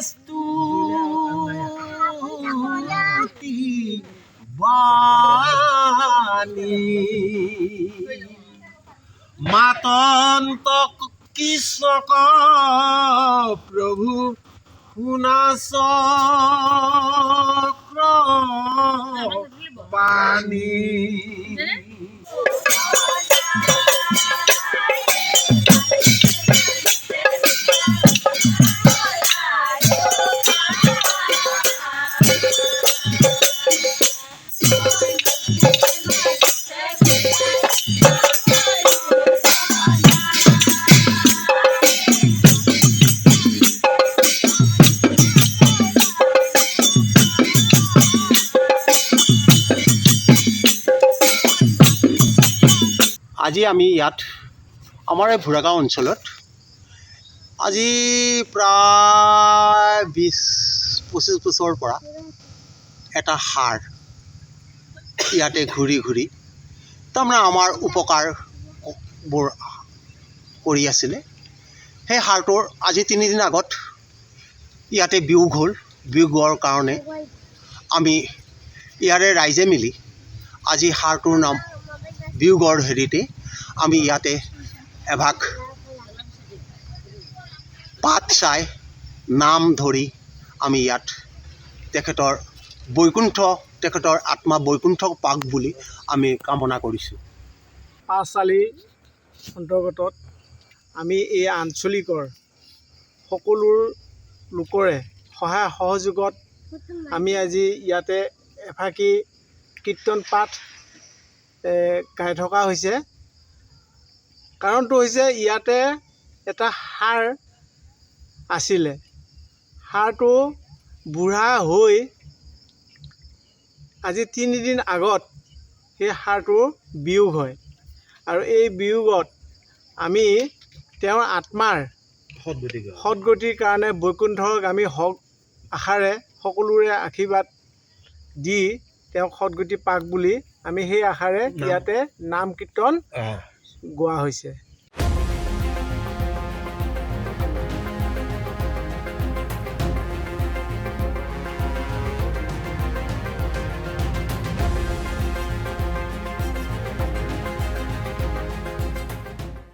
স্তুতি বাণী মাতন্ত কৃষ্ণক প্ৰভু শুনাচ পানী আজি আমি ইয়াত আমাৰ এই ভুৰাগাঁও অঞ্চলত আজি প্ৰায় 20-25 বছৰৰ পৰা এটা সাৰ ইয়াতে ঘূৰি ঘূৰি তাৰমানে আমাৰ উপকাৰবোৰ কৰি আছিলে। সেই সাৰটোৰ আজি 3 দিন আগত ইয়াতে বিয়োগ হ'ল। বিয়োগ হোৱাৰ কাৰণে আমি ইয়াৰে ৰাইজে মিলি আজি সাৰটোৰ নাম বিয়োগৰ হেৰিতে আমি ইয়াতে এভাগ পাত চাই নাম ধৰি আমি ইয়াত তেখেতৰ আত্মা বৈকুণ্ঠ পাক বুলি আমি কামনা কৰিছোঁ। পাঁচআলিৰ অন্তৰ্গত আমি এই আঞ্চলিকৰ সকলো লোকৰে সহায় সহযোগত আমি আজি ইয়াতে এফাকি কীৰ্তন পাঠ গাই থকা হৈছে। কাৰণটো হৈছে ইয়াতে এটা সাৰ আছিলে, সাৰটো বুঢ়া হৈ আজি 3 দিন আগত সেই সাৰটো বিয়োগ হয় আৰু এই বিয়োগত আমি তেওঁৰ আত্মাৰ সদগতিৰ কাৰণে বৈকুণ্ঠগামী হওক আশাৰে সকলোৰে আশীৰ্বাদ দি তেওঁক সদগতি পাক বুলি আমি সেই আশাৰে ইয়াতে নাম কীৰ্তন গোৱা হৈছে।